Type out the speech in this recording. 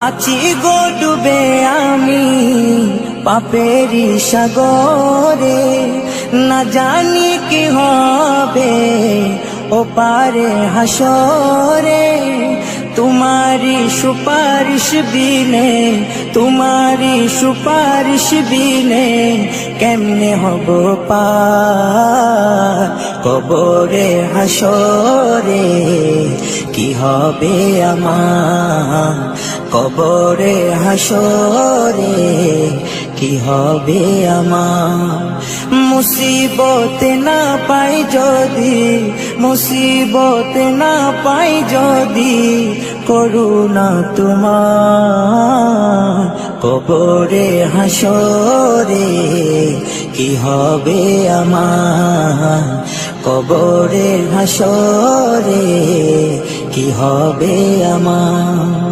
আছি গো ডুবে আমি পাপেরি সাগরে, না জানি কি হবে ও পারে হাসরে। তোমারি সুপারিশ বিনে, তোমারি সুপারিশ বিনে কেমনে হব পার কবরে হাসরে। কি হবে আমার কবরে হাসরে, কি হবে আমার। মুসিবতে না পাই যদি, মুসিবতে না পাই যদি করুণা তোমার কবরে হাসরে। কি হবে আমার কবরে হাসরে, কি হবে আমার।